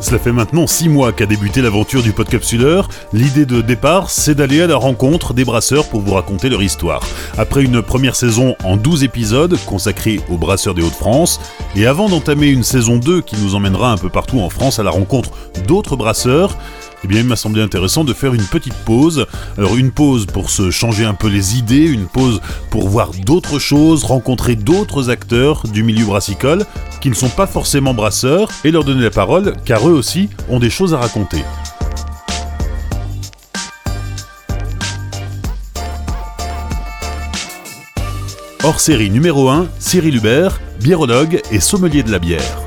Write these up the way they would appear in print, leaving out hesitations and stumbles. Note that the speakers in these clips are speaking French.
Cela fait maintenant 6 mois qu'a débuté l'aventure du Podcapsuleur. L'idée de départ, c'est d'aller à la rencontre des brasseurs pour vous raconter leur histoire. Après une première saison en 12 épisodes consacrés aux brasseurs des Hauts-de-France, et avant d'entamer une saison 2 qui nous emmènera un peu partout en France à la rencontre d'autres brasseurs, eh bien, il m'a semblé intéressant de faire une petite pause. Alors une pause pour se changer un peu les idées, une pause pour voir d'autres choses, rencontrer d'autres acteurs du milieu brassicole qui ne sont pas forcément brasseurs et leur donner la parole car eux aussi ont des choses à raconter. Hors série numéro 1, Cyril Hubert, biérologue et sommelier de la bière.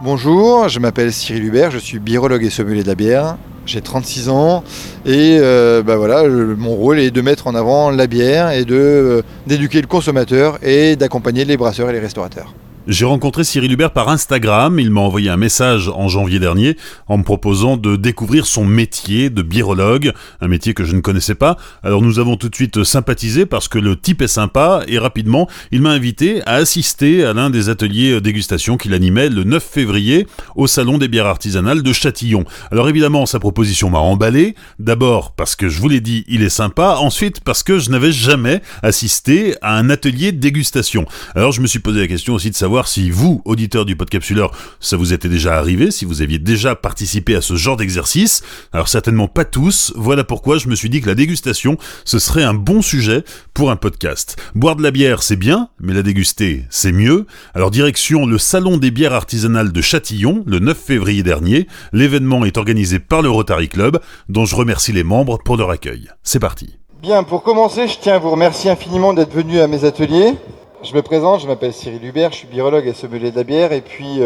Bonjour, je m'appelle Cyril Hubert, je suis biérologue et sommelier de la bière. J'ai 36 ans et mon rôle est de mettre en avant la bière et d'éduquer le consommateur et d'accompagner les brasseurs et les restaurateurs. J'ai rencontré Cyril Hubert par Instagram, il m'a envoyé un message en janvier dernier en me proposant de découvrir son métier de biérologue, un métier que je ne connaissais pas. Alors nous avons tout de suite sympathisé parce que le type est sympa et rapidement il m'a invité à assister à l'un des ateliers dégustation qu'il animait le 9 février au Salon des bières artisanales de Châtillon. Alors évidemment sa proposition m'a emballé, d'abord parce que je vous l'ai dit il est sympa, ensuite parce que je n'avais jamais assisté à un atelier dégustation. Alors je me suis posé la question aussi de savoir si vous, auditeurs du Podcapsuleur, ça vous était déjà arrivé, si vous aviez déjà participé à ce genre d'exercice. Alors certainement pas tous, voilà pourquoi je me suis dit que la dégustation, ce serait un bon sujet pour un podcast. Boire de la bière, c'est bien, mais la déguster, c'est mieux. Alors direction le Salon des bières artisanales de Châtillon, le 9 février dernier. L'événement est organisé par le Rotary Club, dont je remercie les membres pour leur accueil. C'est parti. Bien, pour commencer, je tiens à vous remercier infiniment d'être venu à mes ateliers. Je me présente, je m'appelle Cyril Hubert, je suis biérologue et sommelier de la bière et puis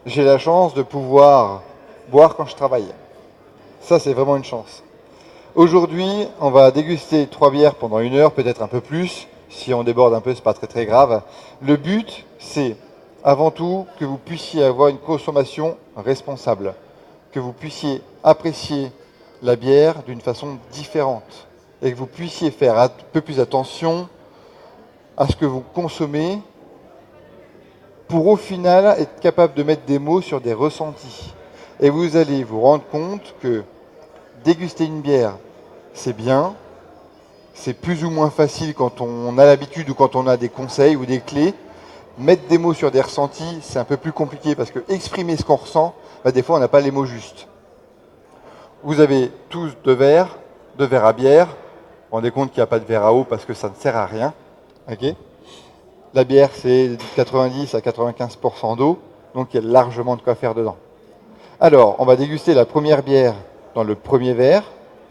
j'ai la chance de pouvoir boire quand je travaille. Ça, c'est vraiment une chance. Aujourd'hui, on va déguster 3 bières pendant 1 heure, peut-être un peu plus. Si on déborde un peu, c'est pas très grave. Le but, c'est avant tout que vous puissiez avoir une consommation responsable, que vous puissiez apprécier la bière d'une façon différente et que vous puissiez faire un peu plus attention à ce que vous consommez pour au final être capable de mettre des mots sur des ressentis. Et vous allez vous rendre compte que déguster une bière, c'est bien, c'est plus ou moins facile quand on a l'habitude ou quand on a des conseils ou des clés. Mettre des mots sur des ressentis, c'est un peu plus compliqué parce que exprimer ce qu'on ressent, des fois on n'a pas les mots justes. Vous avez tous 2 verres à bière. Vous vous rendez compte qu'il n'y a pas de verre à eau parce que ça ne sert à rien. Okay. La bière, c'est 90 à 95% d'eau, donc il y a largement de quoi faire dedans. Alors, on va déguster la première bière dans le premier verre.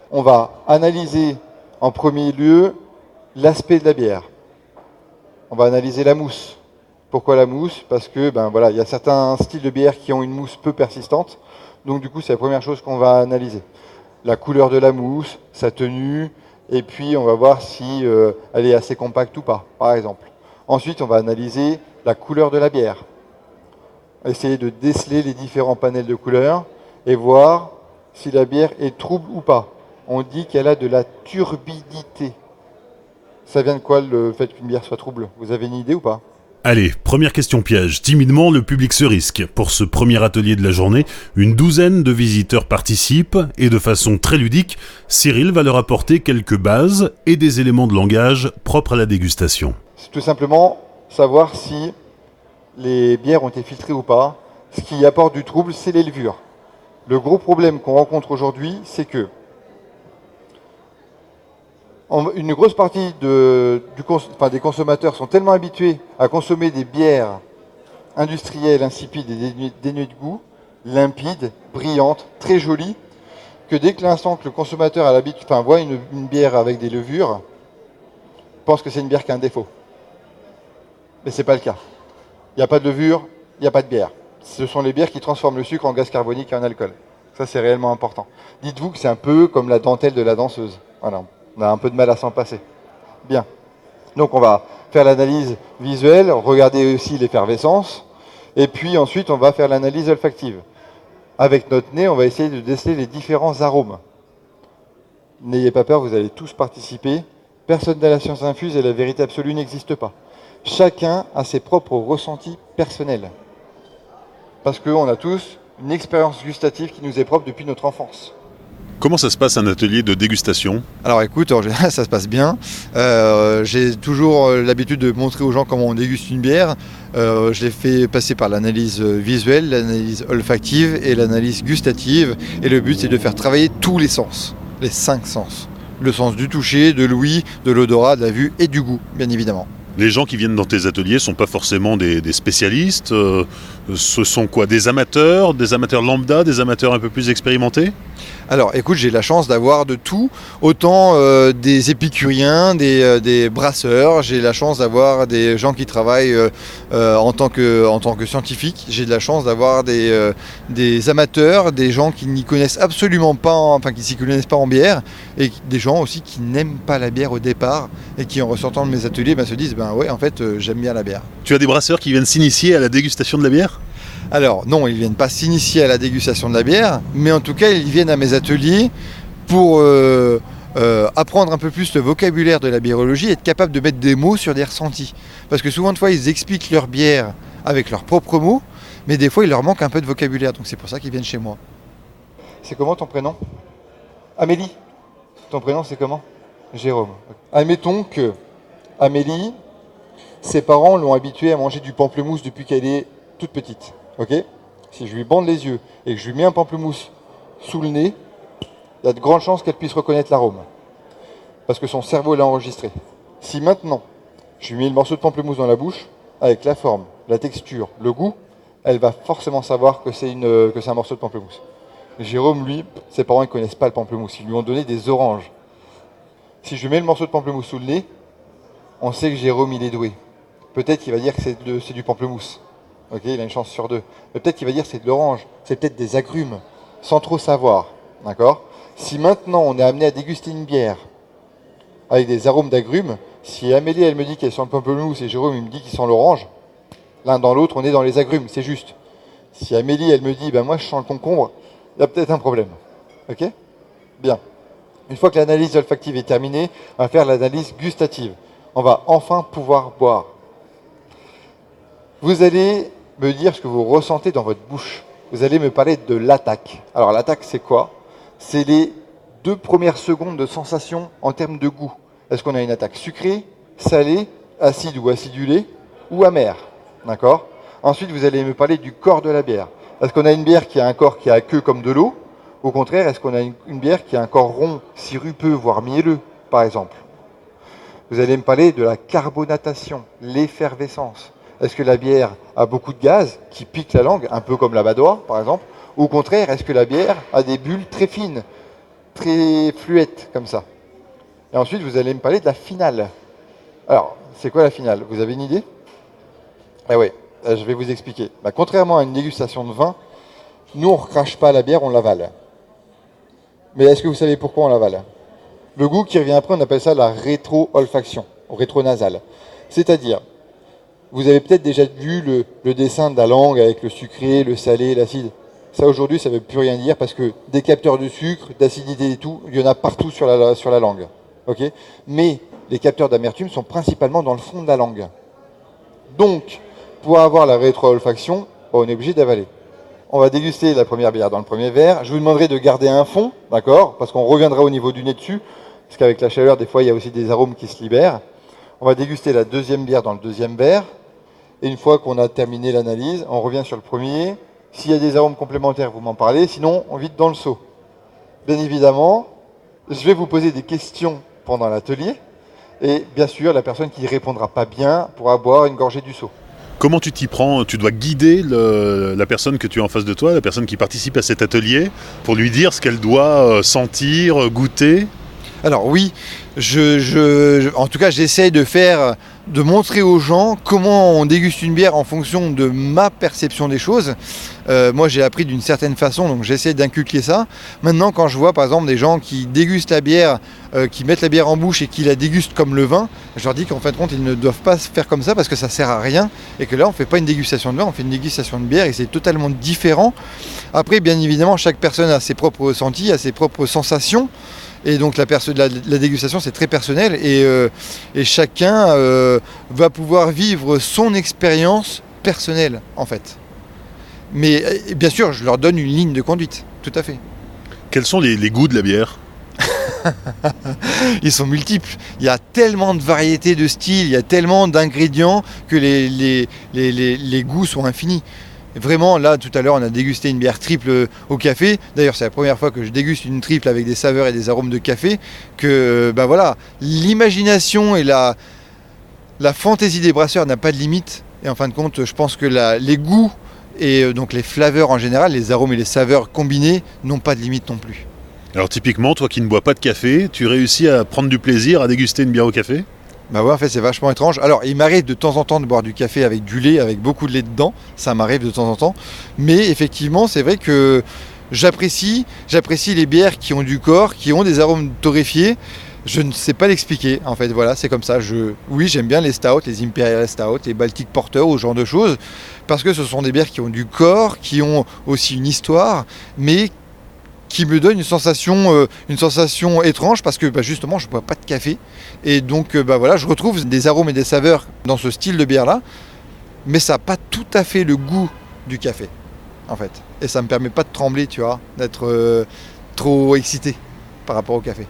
On va analyser en premier lieu l'aspect de la bière. On va analyser la mousse. Pourquoi la mousse ? Parce que il y a certains styles de bière qui ont une mousse peu persistante. Donc du coup, c'est la première chose qu'on va analyser. La couleur de la mousse, sa tenue. Et puis, on va voir si elle est assez compacte ou pas, par exemple. Ensuite, on va analyser la couleur de la bière. Essayer de déceler les différents panels de couleurs et voir si la bière est trouble ou pas. On dit qu'elle a de la turbidité. Ça vient de quoi le fait qu'une bière soit trouble ? Vous avez une idée ou pas ? Allez, première question piège. Timidement, le public se risque. Pour ce premier atelier de la journée, une douzaine de visiteurs participent et de façon très ludique, Cyril va leur apporter quelques bases et des éléments de langage propres à la dégustation. C'est tout simplement savoir si les bières ont été filtrées ou pas. Ce qui apporte du trouble, c'est les levures. Le gros problème qu'on rencontre aujourd'hui, c'est que une grosse partie des consommateurs sont tellement habitués à consommer des bières industrielles, insipides et dénuées de goût, limpides, brillantes, très jolies, que dès que l'instant que le consommateur a l'habitude, voit une bière avec des levures, pense que c'est une bière qui a un défaut. Mais c'est pas le cas. Il n'y a pas de levure, il n'y a pas de bière. Ce sont les bières qui transforment le sucre en gaz carbonique et en alcool. Ça, c'est réellement important. Dites-vous que c'est un peu comme la dentelle de la danseuse. Voilà. On a un peu de mal à s'en passer. Bien. Donc on va faire l'analyse visuelle, regarder aussi l'effervescence, et puis ensuite on va faire l'analyse olfactive. Avec notre nez, on va essayer de déceler les différents arômes. N'ayez pas peur, vous allez tous participer. Personne n'a la science infuse et la vérité absolue n'existe pas. chacun a ses propres ressentis personnels. Parce qu'on a tous une expérience gustative qui nous est propre depuis notre enfance. Comment ça se passe un atelier de dégustation ? Alors écoute, en général ça se passe bien. J'ai toujours l'habitude de montrer aux gens comment on déguste une bière. Je les fais passer par l'analyse visuelle, l'analyse olfactive et l'analyse gustative. Et le but c'est de faire travailler tous les sens, les 5 sens. Le sens du toucher, de l'ouïe, de l'odorat, de la vue et du goût, bien évidemment. Les gens qui viennent dans tes ateliers ne sont pas forcément des spécialistes. Ce sont quoi ? Des amateurs lambda, des amateurs un peu plus expérimentés ? Alors écoute, j'ai la chance d'avoir de tout, autant des épicuriens, des brasseurs, j'ai la chance d'avoir des gens qui travaillent en tant que scientifiques, j'ai de la chance d'avoir des amateurs, des gens qui n'y connaissent absolument pas, qui s'y connaissent pas en bière, et des gens aussi qui n'aiment pas la bière au départ, et qui en ressortant de mes ateliers se disent ouais en fait j'aime bien la bière. Tu as des brasseurs qui viennent s'initier à la dégustation de la bière ? Alors non, ils ne viennent pas s'initier à la dégustation de la bière, mais en tout cas ils viennent à mes ateliers pour apprendre un peu plus le vocabulaire de la biérologie et être capable de mettre des mots sur des ressentis. Parce que souvent de fois ils expliquent leur bière avec leurs propres mots, mais des fois il leur manque un peu de vocabulaire, donc c'est pour ça qu'ils viennent chez moi. C'est comment ton prénom ? Amélie. Ton prénom c'est comment ? Jérôme. Admettons que Amélie, ses parents l'ont habituée à manger du pamplemousse depuis qu'elle est toute petite. Ok ? Si je lui bande les yeux et que je lui mets un pamplemousse sous le nez, il y a de grandes chances qu'elle puisse reconnaître l'arôme. Parce que son cerveau l'a enregistré. Si maintenant, je lui mets le morceau de pamplemousse dans la bouche, avec la forme, la texture, le goût, elle va forcément savoir que c'est un morceau de pamplemousse. Jérôme, lui, ses parents ne connaissent pas le pamplemousse. Ils lui ont donné des oranges. Si je lui mets le morceau de pamplemousse sous le nez, on sait que Jérôme, il est doué. Peut-être qu'il va dire que c'est du pamplemousse. Ok, il a une chance sur 2. Mais peut-être qu'il va dire que c'est de l'orange, c'est peut-être des agrumes, sans trop savoir. D'accord ? Si maintenant on est amené à déguster une bière avec des arômes d'agrumes, si Amélie elle me dit qu'elle sent le pamplemousse et Jérôme il me dit qu'il sent l'orange, l'un dans l'autre on est dans les agrumes, c'est juste. Si Amélie elle me dit moi je sens le concombre, il y a peut-être un problème. Ok ? Bien. Une fois que l'analyse olfactive est terminée, on va faire l'analyse gustative. On va enfin pouvoir boire. Vous allez me dire ce que vous ressentez dans votre bouche. Vous allez me parler de l'attaque. Alors l'attaque, c'est quoi ? C'est les 2 premières secondes de sensation en termes de goût. Est-ce qu'on a une attaque sucrée, salée, acide ou acidulée, ou amère ? D'accord ? Ensuite, vous allez me parler du corps de la bière. Est-ce qu'on a une bière qui a un corps qui a queue comme de l'eau ? Au contraire, est-ce qu'on a une bière qui a un corps rond, sirupeux, voire mielleux, par exemple ? Vous allez me parler de la carbonatation, l'effervescence. Est-ce que la bière a beaucoup de gaz qui piquent la langue, un peu comme la badoie, par exemple ? Ou au contraire, est-ce que la bière a des bulles très fines, très fluettes, comme ça ? Et ensuite, vous allez me parler de la finale. Alors, c'est quoi la finale ? Vous avez une idée ? Eh oui, je vais vous expliquer. Contrairement à une dégustation de vin, nous, on ne recrache pas la bière, on l'avale. Mais est-ce que vous savez pourquoi on l'avale ? Le goût qui revient après, on appelle ça la rétro-olfaction, rétronasale. C'est-à-dire, vous avez peut-être déjà vu le dessin de la langue avec le sucré, le salé, l'acide. Ça, aujourd'hui, ça ne veut plus rien dire parce que des capteurs de sucre, d'acidité et tout, il y en a partout sur la langue. Okay ? Mais les capteurs d'amertume sont principalement dans le fond de la langue. Donc, pour avoir la rétro-olfaction, on est obligé d'avaler. On va déguster la première bière dans le premier verre. Je vous demanderai de garder un fond, d'accord ? Parce qu'on reviendra au niveau du nez dessus. Parce qu'avec la chaleur, des fois, il y a aussi des arômes qui se libèrent. On va déguster la deuxième bière dans le deuxième verre. Et une fois qu'on a terminé l'analyse, on revient sur le premier. S'il y a des arômes complémentaires, vous m'en parlez. Sinon, on vide dans le seau. Bien évidemment, je vais vous poser des questions pendant l'atelier. Et bien sûr, la personne qui ne répondra pas bien pourra boire une gorgée du seau. Comment tu t'y prends ? Tu dois guider la personne que tu as en face de toi, la personne qui participe à cet atelier, pour lui dire ce qu'elle doit sentir, goûter ? Alors oui, en tout cas j'essaie de montrer aux gens comment on déguste une bière en fonction de ma perception des choses. Moi j'ai appris d'une certaine façon, donc j'essaie d'inculquer ça. Maintenant quand je vois par exemple des gens qui dégustent la bière, qui mettent la bière en bouche et qui la dégustent comme le vin, je leur dis qu'en fin de compte ils ne doivent pas se faire comme ça parce que ça sert à rien et que là on ne fait pas une dégustation de vin, on fait une dégustation de bière et c'est totalement différent. Après bien évidemment chaque personne a ses propres ressentis, a ses propres sensations. Et donc la dégustation, c'est très personnel et chacun va pouvoir vivre son expérience personnelle, en fait. Mais bien sûr, je leur donne une ligne de conduite, tout à fait. Quels sont les goûts de la bière ? Ils sont multiples. Il y a tellement de variétés de styles, il y a tellement d'ingrédients que les goûts sont infinis. Vraiment, là, tout à l'heure, on a dégusté une bière triple au café. D'ailleurs, c'est la première fois que je déguste une triple avec des saveurs et des arômes de café. Que, voilà, l'imagination et la fantaisie des brasseurs n'a pas de limite. Et en fin de compte, je pense que les goûts et donc les flavors en général, les arômes et les saveurs combinés n'ont pas de limite non plus. Alors typiquement, toi qui ne bois pas de café, tu réussis à prendre du plaisir à déguster une bière au café ? Bah ouais, en fait c'est vachement étrange. Alors il m'arrive de temps en temps de boire du café avec du lait, avec beaucoup de lait dedans, ça m'arrive de temps en temps. Mais effectivement c'est vrai que j'apprécie les bières qui ont du corps, qui ont des arômes torréfiés. Je ne sais pas l'expliquer en fait, voilà, c'est comme ça. Oui, j'aime bien les stouts, les Imperial Stout, les Baltic Porter, ou ce genre de choses, parce que ce sont des bières qui ont du corps, qui ont aussi une histoire, mais qui me donne une sensation étrange parce que justement je ne bois pas de café et donc voilà, je retrouve des arômes et des saveurs dans ce style de bière là, mais ça n'a pas tout à fait le goût du café en fait, et ça me permet pas de trembler, tu vois, d'être trop excité par rapport au café.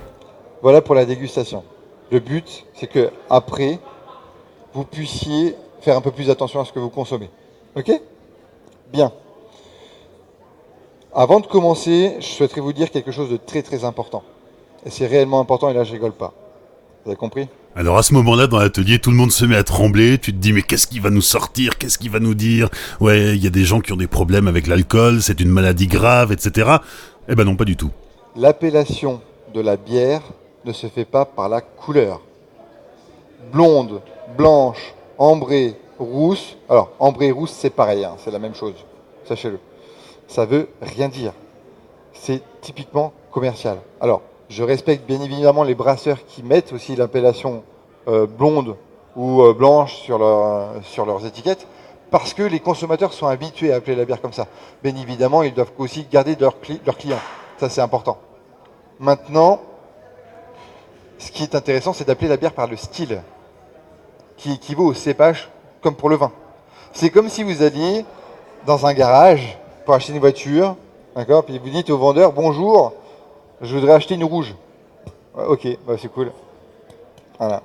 Voilà pour la dégustation. Le but c'est que après vous puissiez faire un peu plus attention à ce que vous consommez. Ok ? Bien. Avant de commencer, je souhaiterais vous dire quelque chose de très très important. Et c'est réellement important, et là je rigole pas. Vous avez compris ? Alors à ce moment-là, dans l'atelier, tout le monde se met à trembler, tu te dis mais qu'est-ce qu'il va nous sortir, qu'est-ce qu'il va nous dire ? Ouais, il y a des gens qui ont des problèmes avec l'alcool, c'est une maladie grave, etc. Eh ben non, pas du tout. L'appellation de la bière ne se fait pas par la couleur. Blonde, blanche, ambrée, rousse. Alors, ambrée et rousse, c'est pareil, hein, c'est la même chose, sachez-le. Ça veut rien dire. C'est typiquement commercial. Alors, je respecte bien évidemment les brasseurs qui mettent aussi l'appellation blonde ou blanche sur leurs étiquettes, parce que les consommateurs sont habitués à appeler la bière comme ça. Bien évidemment, ils doivent aussi garder leurs clients. Ça, c'est important. Maintenant, ce qui est intéressant, c'est d'appeler la bière par le style, qui équivaut au cépage, comme pour le vin. C'est comme si vous alliez dans un garage pour acheter une voiture, d'accord, puis vous dites au vendeur, bonjour, je voudrais acheter une rouge. Ouais, ok, bah c'est cool. Voilà.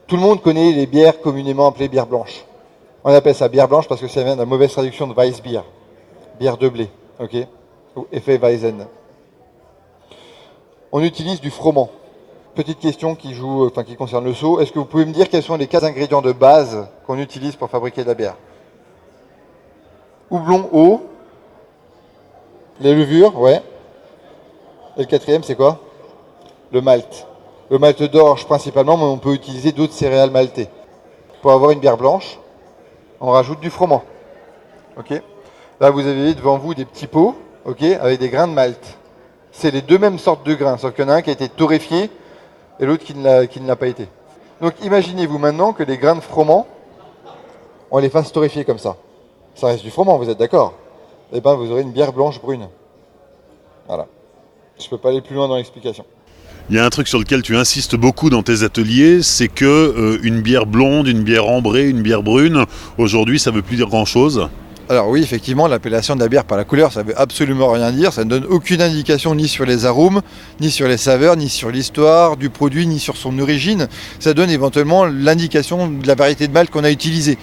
Tout le monde connaît les bières communément appelées bières blanches. On appelle ça bière blanche parce que ça vient de la mauvaise traduction de Weissbier, bière de blé, ok, ou Hefeweizen. On utilise du froment. Petite question qui concerne le seau. Est-ce que vous pouvez me dire quels sont les 4 ingrédients de base qu'on utilise pour fabriquer de la bière ? Houblon, eau, les levures, ouais. Et le 4e, c'est quoi ? Le malt. Le malt d'orge principalement, mais on peut utiliser d'autres céréales maltées. Pour avoir une bière blanche, on rajoute du froment. Ok ? Là, vous avez devant vous des petits pots, ok, avec des grains de malt. C'est les deux mêmes sortes de grains, sauf qu'il y en a un qui a été torréfié et l'autre qui ne l'a pas été. Donc imaginez-vous maintenant que les grains de froment, on les fasse torréfier comme ça. Ça reste du froment, vous êtes d'accord ? Eh bien, vous aurez une bière blanche brune. Voilà. Je ne peux pas aller plus loin dans l'explication. Il y a un truc sur lequel tu insistes beaucoup dans tes ateliers, c'est que une bière blonde, une bière ambrée, une bière brune, aujourd'hui, ça ne veut plus dire grand-chose. Alors oui, effectivement, l'appellation de la bière par la couleur, ça ne veut absolument rien dire. Ça ne donne aucune indication ni sur les arômes, ni sur les saveurs, ni sur l'histoire du produit, ni sur son origine. Ça donne éventuellement l'indication de la variété de malt qu'on a utilisée.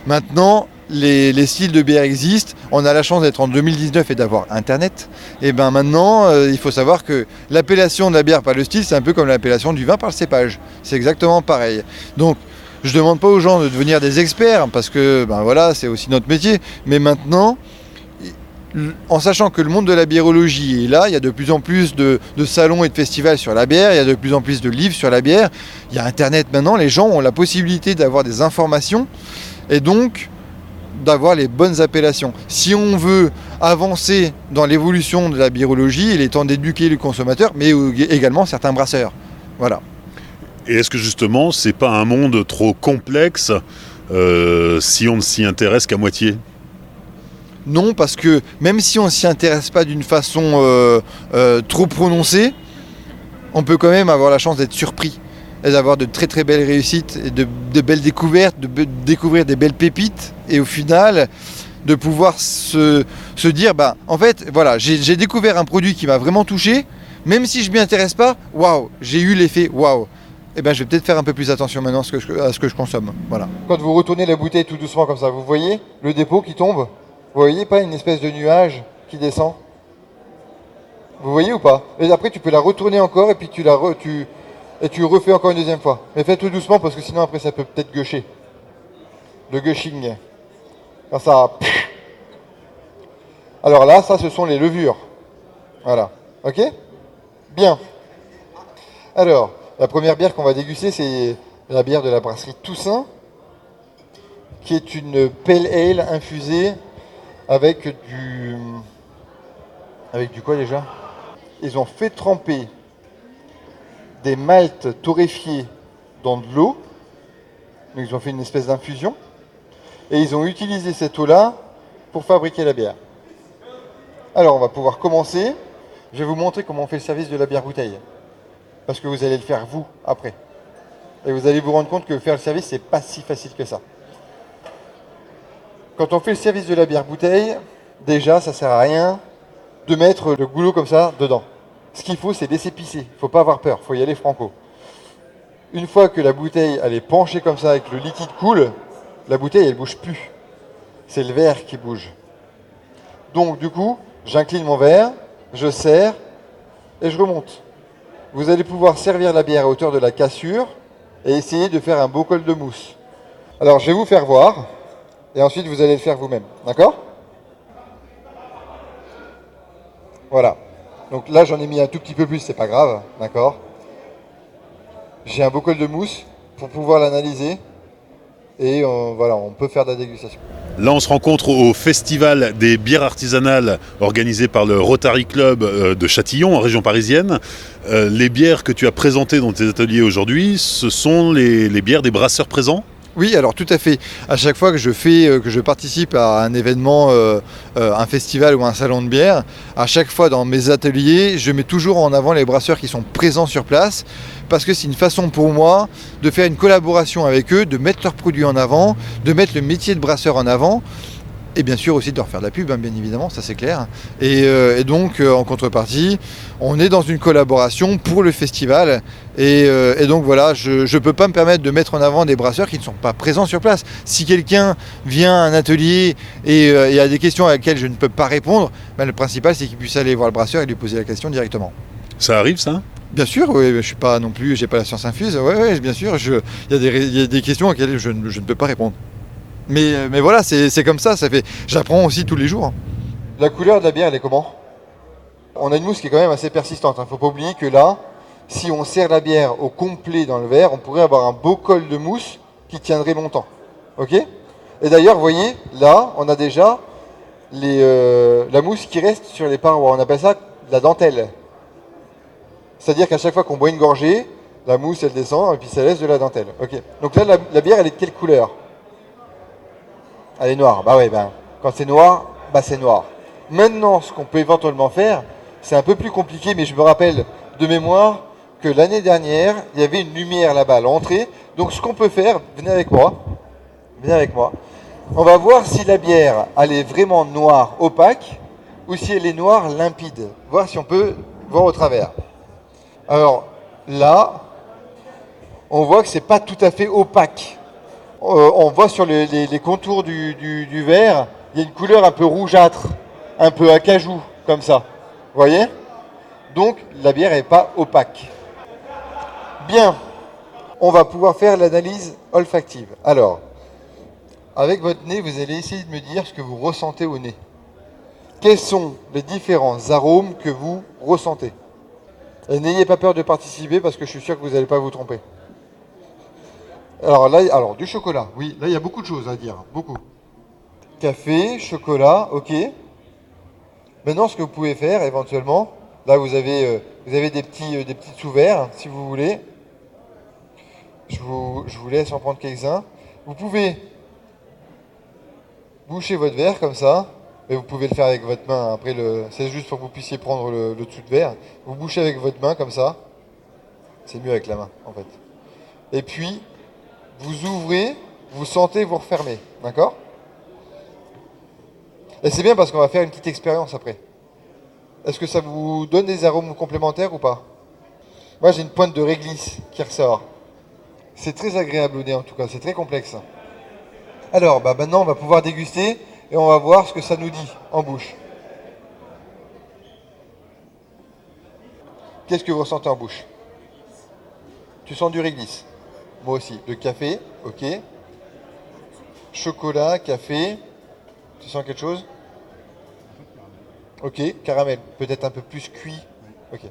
Maintenant, les styles de bière existent. On a la chance d'être en 2019 et d'avoir Internet. Et bien maintenant, il faut savoir que l'appellation de la bière par le style, c'est un peu comme l'appellation du vin par le cépage. C'est exactement pareil. Donc, je ne demande pas aux gens de devenir des experts, parce que voilà, c'est aussi notre métier. Mais maintenant, en sachant que le monde de la biérologie est là, il y a de plus en plus de salons et de festivals sur la bière, il y a de plus en plus de livres sur la bière, il y a Internet maintenant, les gens ont la possibilité d'avoir des informations et donc d'avoir les bonnes appellations. Si on veut avancer dans l'évolution de la biérologie, il est temps d'éduquer le consommateur, mais également certains brasseurs. Voilà. Et est-ce que justement, c'est pas un monde trop complexe si on ne s'y intéresse qu'à moitié ? Non, parce que même si on ne s'y intéresse pas d'une façon trop prononcée, on peut quand même avoir la chance d'être surpris et d'avoir de très très belles réussites et de belles découvertes, de découvrir des belles pépites et au final de pouvoir se dire en fait voilà, j'ai découvert un produit qui m'a vraiment touché, même si je m'y intéresse pas, waouh, j'ai eu l'effet waouh. Je vais peut-être faire un peu plus attention maintenant à ce que je consomme. Voilà. Quand vous retournez la bouteille tout doucement comme ça, vous voyez le dépôt qui tombe? Vous voyez pas une espèce de nuage qui descend? Vous voyez ou pas? Et après tu peux la retourner encore et puis tu refais encore une deuxième fois. Mais faites tout doucement parce que sinon après ça peut peut-être gâcher. Le gushing. Quand ça... Alors là, ça ce sont les levures. Voilà. Ok? Bien. Alors, la première bière qu'on va déguster, c'est la bière de la brasserie Toussaint, qui est une pale ale infusée avec du... Avec du quoi déjà? Ils ont fait tremper des maltes torréfiés dans de l'eau. Donc ils ont fait une espèce d'infusion. Et ils ont utilisé cette eau-là pour fabriquer la bière. Alors on va pouvoir commencer. Je vais vous montrer comment on fait le service de la bière bouteille. Parce que vous allez le faire vous après. Et vous allez vous rendre compte que faire le service, c'est pas si facile que ça. Quand on fait le service de la bière bouteille, déjà ça sert à rien de mettre le goulot comme ça dedans. Ce qu'il faut, c'est laisser pisser. Il ne faut pas avoir peur, il faut y aller franco. Une fois que la bouteille elle est penchée comme ça et que le liquide coule, la bouteille elle bouge plus. C'est le verre qui bouge. Donc du coup, j'incline mon verre, je serre et je remonte. Vous allez pouvoir servir la bière à hauteur de la cassure et essayer de faire un beau col de mousse. Alors je vais vous faire voir et ensuite vous allez le faire vous-même. D'accord ? Voilà. Donc là j'en ai mis un tout petit peu plus, c'est pas grave. D'accord ? J'ai un beau col de mousse pour pouvoir l'analyser et voilà, on peut faire de la dégustation. Là, on se rencontre au Festival des bières artisanales organisé par le Rotary Club de Châtillon, en région parisienne. Les bières que tu as présentées dans tes ateliers aujourd'hui, ce sont les bières des brasseurs présents ? Oui, alors tout à fait. À chaque fois que je participe à un événement, un festival ou un salon de bière, à chaque fois dans mes ateliers, je mets toujours en avant les brasseurs qui sont présents sur place, parce que c'est une façon pour moi de faire une collaboration avec eux, de mettre leurs produits en avant, de mettre le métier de brasseur en avant. Et bien sûr aussi de leur faire de la pub, hein, bien évidemment, ça c'est clair. Et donc en contrepartie, on est dans une collaboration pour le festival. Et donc voilà, je ne peux pas me permettre de mettre en avant des brasseurs qui ne sont pas présents sur place. Si quelqu'un vient à un atelier et a des questions à laquelles je ne peux pas répondre, le principal c'est qu'il puisse aller voir le brasseur et lui poser la question directement. Ça arrive ça ? Bien sûr, oui, je suis pas non plus, j'ai pas la science infuse. Oui, bien sûr, il y a des questions auxquelles je ne peux pas répondre. Mais voilà, c'est comme ça, j'apprends aussi tous les jours. La couleur de la bière, elle est comment? On a une mousse qui est quand même assez persistante. Faut pas oublier que là, si on sert la bière au complet dans le verre, on pourrait avoir un beau col de mousse qui tiendrait longtemps. Ok? Et d'ailleurs, vous voyez, là, on a déjà la mousse qui reste sur les parois. On appelle ça la dentelle. C'est-à-dire qu'à chaque fois qu'on boit une gorgée, la mousse, elle descend et puis ça laisse de la dentelle. Ok? Donc là, la bière, elle est de quelle couleur? Elle est noire. Quand c'est noir, c'est noir. Maintenant, ce qu'on peut éventuellement faire, c'est un peu plus compliqué, mais je me rappelle de mémoire que l'année dernière, il y avait une lumière là-bas à l'entrée. Donc ce qu'on peut faire, venez avec moi. On va voir si la bière, elle est vraiment noire opaque ou si elle est noire limpide. Voir si on peut voir au travers. Alors là, on voit que c'est pas tout à fait opaque. On voit sur les contours du verre, il y a une couleur un peu rougeâtre, un peu acajou, comme ça. Vous voyez? Donc, la bière n'est pas opaque. Bien, on va pouvoir faire l'analyse olfactive. Alors, avec votre nez, vous allez essayer de me dire ce que vous ressentez au nez. Quels sont les différents arômes que vous ressentez? Et n'ayez pas peur de participer parce que je suis sûr que vous n'allez pas vous tromper. Alors là, du chocolat, oui, là il y a beaucoup de choses à dire, beaucoup. Café, chocolat, ok. Maintenant, ce que vous pouvez faire éventuellement, là vous avez des petits sous-verres, si vous voulez. Je vous laisse en prendre quelques-uns. Vous pouvez boucher votre verre comme ça, et vous pouvez le faire avec votre main. Après, c'est juste pour que vous puissiez prendre le dessous de verre. Vous bouchez avec votre main comme ça. C'est mieux avec la main, en fait. Et puis, vous ouvrez, vous sentez, vous refermez. D'accord ? Et c'est bien parce qu'on va faire une petite expérience après. Est-ce que ça vous donne des arômes complémentaires ou pas ? Moi, j'ai une pointe de réglisse qui ressort. C'est très agréable au nez, en tout cas. C'est très complexe. Alors, maintenant, on va pouvoir déguster et on va voir ce que ça nous dit en bouche. Qu'est-ce que vous ressentez en bouche ? Tu sens du réglisse ? Moi aussi. Le café, ok. Chocolat, café. Tu sens quelque chose ? Ok. Caramel, peut-être un peu plus cuit. Ok.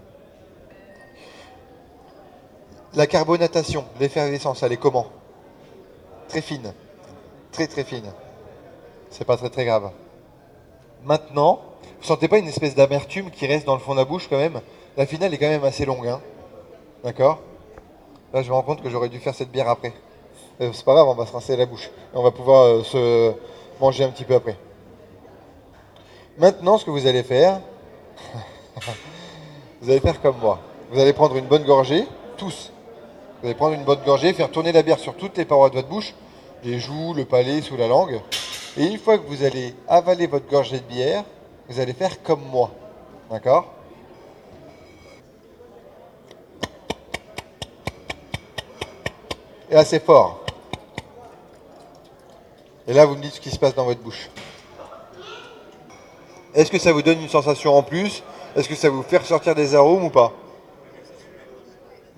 La carbonatation, l'effervescence, elle est comment ? Très fine. Très très fine. C'est pas très très grave. Maintenant, vous sentez pas une espèce d'amertume qui reste dans le fond de la bouche quand même ? La finale est quand même assez longue, hein. D'accord ? Là, je me rends compte que j'aurais dû faire cette bière après. C'est pas grave, on va se rincer la bouche. Et on va pouvoir se manger un petit peu après. Maintenant, ce que vous allez faire, vous allez faire comme moi. Vous allez prendre une bonne gorgée, tous. Vous allez prendre une bonne gorgée, faire tourner la bière sur toutes les parois de votre bouche, les joues, le palais, sous la langue. Et une fois que vous allez avaler votre gorgée de bière, vous allez faire comme moi. D'accord ? Et assez fort. Et là, vous me dites ce qui se passe dans votre bouche. Est-ce que ça vous donne une sensation en plus ? Est-ce que ça vous fait ressortir des arômes ou pas ?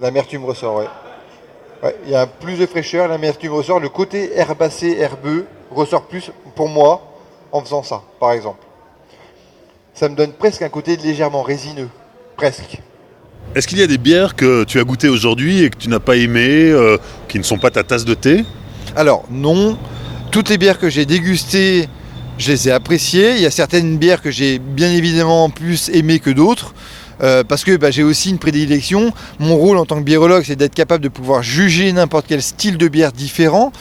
L'amertume ressort, ouais. Ouais, il y a plus de fraîcheur, l'amertume ressort. Le côté herbacé, herbeux ressort plus pour moi en faisant ça, par exemple. Ça me donne presque un côté légèrement résineux. Presque. Est-ce qu'il y a des bières que tu as goûtées aujourd'hui et que tu n'as pas aimées, qui ne sont pas ta tasse de thé ? Alors, non. Toutes les bières que j'ai dégustées, je les ai appréciées. Il y a certaines bières que j'ai bien évidemment plus aimées que d'autres. Parce que j'ai aussi une prédilection. Mon rôle en tant que biérologue, c'est d'être capable de pouvoir juger n'importe quel style de bière différent.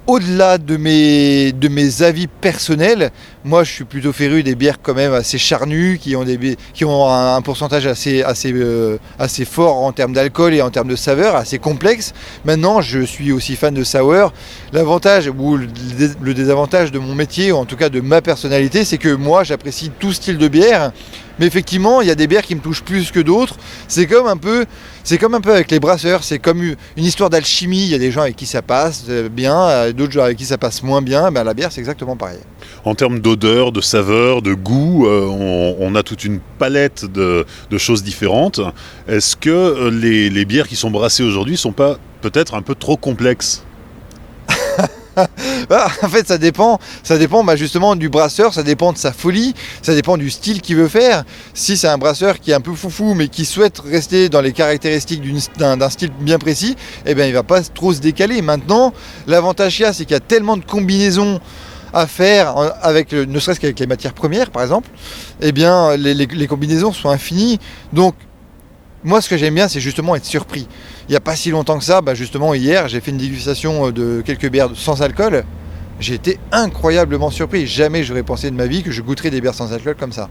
Au-delà de mes avis personnels, moi je suis plutôt féru des bières quand même assez charnues, qui ont un pourcentage assez fort en termes d'alcool et en termes de saveur, assez complexe. Maintenant, je suis aussi fan de sour. L'avantage ou le désavantage de mon métier, ou en tout cas de ma personnalité, c'est que moi j'apprécie tout style de bière. Mais effectivement, il y a des bières qui me touchent plus que d'autres. C'est comme un peu avec les brasseurs. C'est comme une histoire d'alchimie. Il y a des gens avec qui ça passe bien, d'autres gens avec qui ça passe moins bien. La bière, c'est exactement pareil. En termes d'odeur, de saveur, de goût, on a toute une palette de choses différentes. Est-ce que les bières qui sont brassées aujourd'hui ne sont pas peut-être un peu trop complexes ? En fait, ça dépend justement du brasseur, ça dépend de sa folie, ça dépend du style qu'il veut faire. Si c'est un brasseur qui est un peu foufou mais qui souhaite rester dans les caractéristiques d'un style bien précis, il va pas trop se décaler. Maintenant, l'avantage qu'il y a, c'est qu'il y a tellement de combinaisons à faire, ne serait-ce qu'avec les matières premières par exemple, les combinaisons sont infinies. Donc moi, ce que j'aime bien, c'est justement être surpris. Il n'y a pas si longtemps que ça, justement hier, j'ai fait une dégustation de quelques bières sans alcool. J'ai été incroyablement surpris. Jamais j'aurais pensé de ma vie que je goûterais des bières sans alcool comme ça.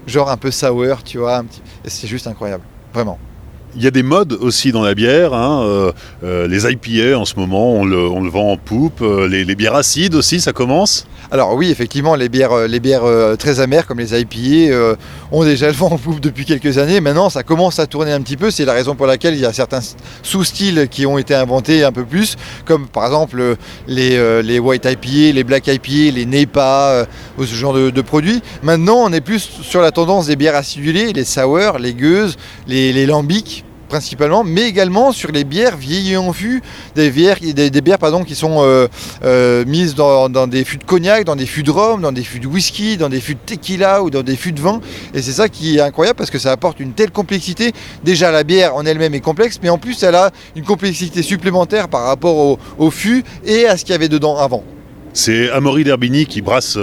Genre un peu sour, tu vois. C'est juste incroyable, vraiment. Il y a des modes aussi dans la bière, les IPA en ce moment, on le vend en poupe, les bières acides aussi, ça commence ? Alors oui, effectivement, les bières très amères comme les IPA ont déjà le vent en poupe depuis quelques années. Maintenant, ça commence à tourner un petit peu. C'est la raison pour laquelle il y a certains sous-styles qui ont été inventés un peu plus, comme par exemple les White IPA, les Black IPA, les NEPA, ce genre de produits. Maintenant, on est plus sur la tendance des bières acidulées, les sour, les gueuses, les lambics principalement, mais également sur les bières vieillies en fût, des bières qui sont mises dans des fûts de cognac, dans des fûts de rhum, dans des fûts de whisky, dans des fûts de tequila ou dans des fûts de vin. Et c'est ça qui est incroyable parce que ça apporte une telle complexité. Déjà, la bière en elle-même est complexe, mais en plus, elle a une complexité supplémentaire par rapport au fût et à ce qu'il y avait dedans avant. C'est Amaury d'Herbigny qui brasse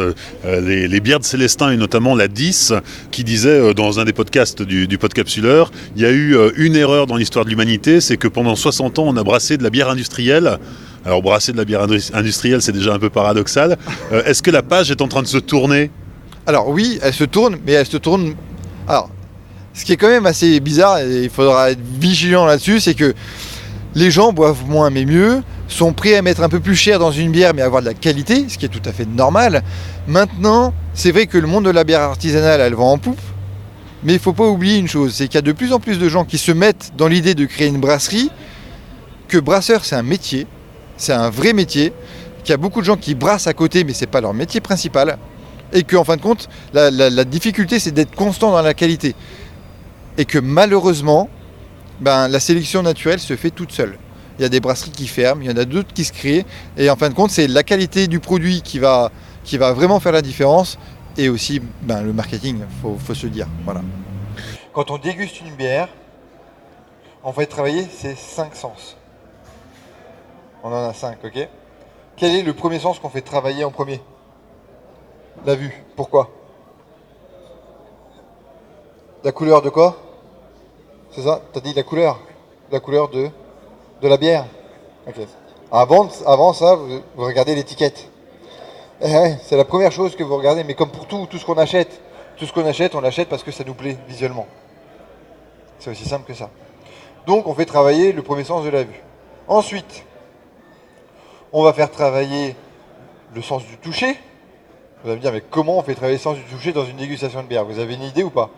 les bières de Célestin et notamment la 10, qui disait dans un des podcasts du Podcapsuleur, il y a eu une erreur dans l'histoire de l'humanité, c'est que pendant 60 ans on a brassé de la bière industrielle. Alors brasser de la bière industrielle, c'est déjà un peu paradoxal. Est-ce que la page est en train de se tourner ? Alors oui, elle se tourne, mais elle se tourne... Alors, Ce qui est quand même assez bizarre, et il faudra être vigilant là-dessus, c'est que les gens boivent moins mais mieux, sont prêts à mettre un peu plus cher dans une bière mais avoir de la qualité, ce qui est tout à fait normal. Maintenant, c'est vrai que le monde de la bière artisanale, elle vend en poupe, mais il ne faut pas oublier une chose, c'est qu'il y a de plus en plus de gens qui se mettent dans l'idée de créer une brasserie, que brasseur c'est un métier, c'est un vrai métier, qu'il y a beaucoup de gens qui brassent à côté mais ce n'est pas leur métier principal, et qu'en fin de compte, la difficulté c'est d'être constant dans la qualité. Et que malheureusement, la sélection naturelle se fait toute seule. Il y a des brasseries qui ferment, il y en a d'autres qui se créent, et en fin de compte, c'est la qualité du produit qui va vraiment faire la différence, et aussi le marketing, faut se dire. Voilà. Quand on déguste une bière, on va travailler ces 5 sens. On en a 5, ok ? Quel est le premier sens qu'on fait travailler en premier ? La vue. Pourquoi ? La couleur de quoi ? C'est ça ? T'as dit la couleur ? La couleur de la bière ? Ok. Avant ça, vous regardez l'étiquette. Ouais, c'est la première chose que vous regardez, mais comme pour tout ce qu'on achète, on l'achète parce que ça nous plaît visuellement. C'est aussi simple que ça. Donc on fait travailler le premier sens de la vue. Ensuite, on va faire travailler le sens du toucher. Vous allez me dire, mais comment on fait travailler le sens du toucher dans une dégustation de bière ? Vous avez une idée ou pas ?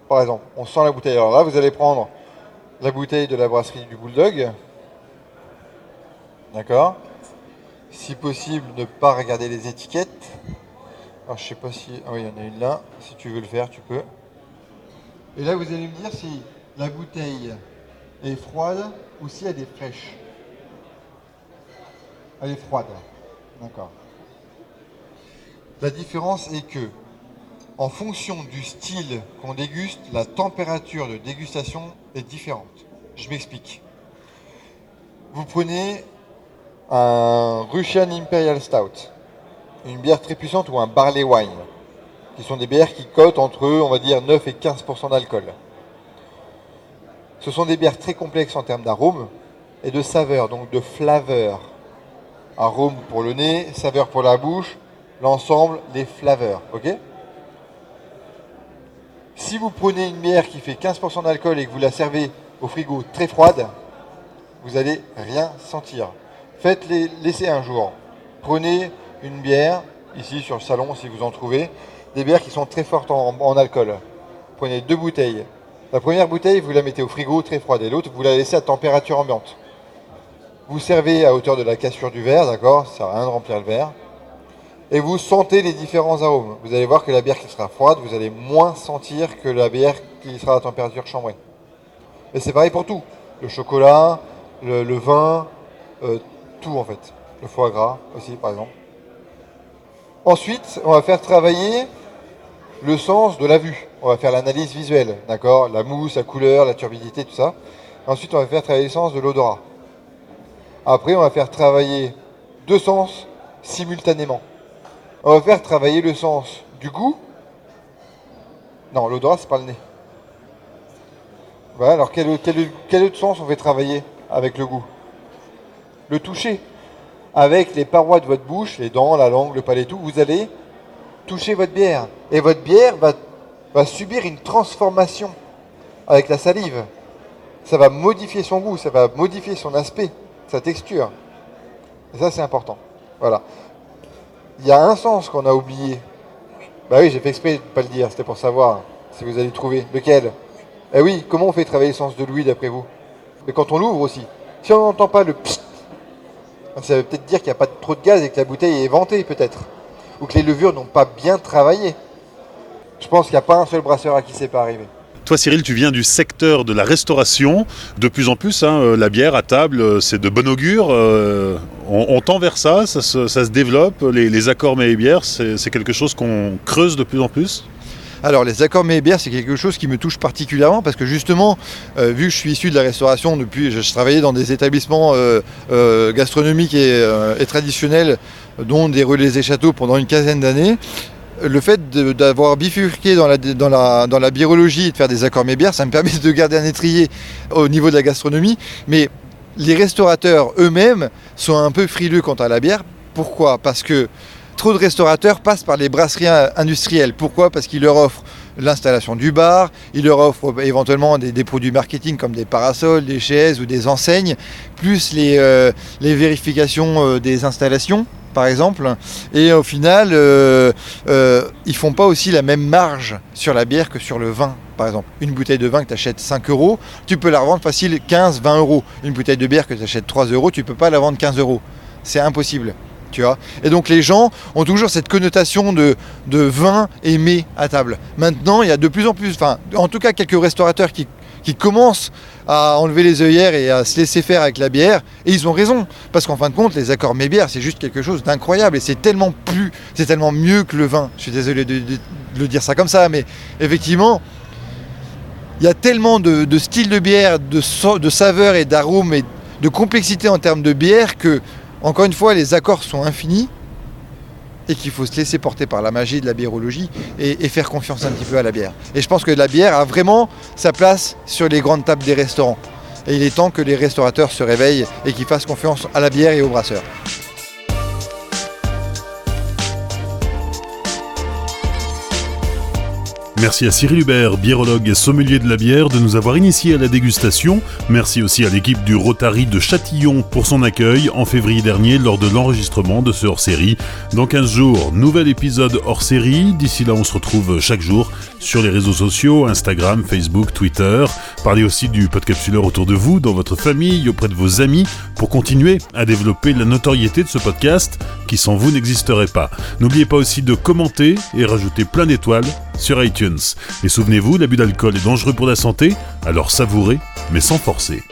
Par exemple, on sent la bouteille. Alors là, vous allez prendre la bouteille de la brasserie du Bulldog. D'accord ? Si possible, ne pas regarder les étiquettes. Alors, je sais pas si... Ah oui, il y en a une là. Si tu veux le faire, tu peux. Et là, vous allez me dire si la bouteille est froide ou si elle est fraîche. Elle est froide. D'accord. La différence est que, en fonction du style qu'on déguste, la température de dégustation est différente. Je m'explique. Vous prenez un Russian Imperial Stout, une bière très puissante, ou un Barley Wine, qui sont des bières qui cotent entre, on va dire, 9 et 15% d'alcool. Ce sont des bières très complexes en termes d'arômes et de saveurs, donc de flaveurs. Arôme pour le nez, saveur pour la bouche, l'ensemble, les flaveurs, ok ? Si vous prenez une bière qui fait 15% d'alcool et que vous la servez au frigo très froide, vous n'allez rien sentir. Faites-les laisser un jour. Prenez une bière, ici sur le salon si vous en trouvez, des bières qui sont très fortes en alcool. Prenez 2 bouteilles. La première bouteille, vous la mettez au frigo très froide et l'autre, vous la laissez à température ambiante. Vous servez à hauteur de la cassure du verre, d'accord ? Ça sert à rien de remplir le verre. Et vous sentez les différents arômes. Vous allez voir que la bière qui sera froide, vous allez moins sentir que la bière qui sera à température chambrée. Et c'est pareil pour tout. Le chocolat, le vin, tout en fait. Le foie gras aussi, par exemple. Ensuite, on va faire travailler le sens de la vue. On va faire l'analyse visuelle, d'accord ? La mousse, la couleur, la turbidité, tout ça. Ensuite, on va faire travailler le sens de l'odorat. Après, on va faire travailler 2 sens simultanément. On va faire travailler le sens du goût. Non, l'odorat, c'est pas le nez. Voilà, alors quel autre sens on fait travailler avec le goût ? Le toucher. Avec les parois de votre bouche, les dents, la langue, le palais et tout, vous allez toucher votre bière. Et votre bière va subir une transformation avec la salive. Ça va modifier son goût, ça va modifier son aspect, sa texture. Et ça, c'est important. Voilà. Il y a un sens qu'on a oublié. Bah oui, j'ai fait exprès de ne pas le dire, c'était pour savoir si vous allez trouver. Lequel ? Eh oui, comment on fait travailler le sens de l'ouïe d'après vous ? Mais quand on l'ouvre aussi. Si on n'entend pas le psst, ça veut peut-être dire qu'il n'y a pas trop de gaz et que la bouteille est éventée peut-être. Ou que les levures n'ont pas bien travaillé. Je pense qu'il n'y a pas un seul brasseur à qui c'est pas arrivé. Toi Cyril, tu viens du secteur de la restauration. De plus en plus, la bière à table, c'est de bon augure. On tend vers ça, ça se développe. Les accords mets et bières, c'est quelque chose qu'on creuse de plus en plus. Alors les accords mets et bières, c'est quelque chose qui me touche particulièrement parce que justement, vu que je suis issu de la restauration depuis, je travaillais dans des établissements gastronomiques et traditionnels, dont des Relais et Châteaux pendant une quinzaine d'années. Le fait d'avoir bifurqué dans la biérologie et de faire des accords mets bières, ça me permet de garder un étrier au niveau de la gastronomie. Mais les restaurateurs eux-mêmes sont un peu frileux quant à la bière. Pourquoi ? Parce que trop de restaurateurs passent par les brasseries industrielles. Pourquoi ? Parce qu'ils leur offrent l'installation du bar, il leur offre éventuellement des produits marketing comme des parasols, des chaises ou des enseignes, plus les vérifications des installations, par exemple. Et au final, ils font pas aussi la même marge sur la bière que sur le vin. Par exemple, une bouteille de vin que tu achètes 5 €, tu peux la revendre facile 15-20 €. Une bouteille de bière que tu achètes 3 €, tu peux pas la vendre 15 €. C'est impossible. Tu vois. Et donc les gens ont toujours cette connotation de vin aimé à table. Maintenant, il y a de plus en plus, en tout cas quelques restaurateurs qui commencent à enlever les œillères et à se laisser faire avec la bière, et ils ont raison, parce qu'en fin de compte, les accords mets-bières, c'est juste quelque chose d'incroyable, et c'est tellement mieux que le vin. Je suis désolé de le dire ça comme ça, mais effectivement, il y a tellement de styles de bière, de saveurs et d'arômes, et de complexité en termes de bière que, encore une fois, les accords sont infinis et qu'il faut se laisser porter par la magie de la biérologie et faire confiance un petit peu à la bière. Et je pense que la bière a vraiment sa place sur les grandes tables des restaurants. Et il est temps que les restaurateurs se réveillent et qu'ils fassent confiance à la bière et aux brasseurs. Merci à Cyril Hubert, biérologue et sommelier de la bière, de nous avoir initiés à la dégustation. Merci aussi à l'équipe du Rotary de Châtillon pour son accueil en février dernier lors de l'enregistrement de ce hors-série. Dans 15 jours, nouvel épisode hors-série. D'ici là, on se retrouve chaque jour sur les réseaux sociaux, Instagram, Facebook, Twitter. Parlez aussi du Podcapsuleur autour de vous, dans votre famille, auprès de vos amis, pour continuer à développer la notoriété de ce podcast qui sans vous n'existerait pas. N'oubliez pas aussi de commenter et rajouter plein d'étoiles sur iTunes. Et souvenez-vous, l'abus d'alcool est dangereux pour la santé, alors savourez, mais sans forcer.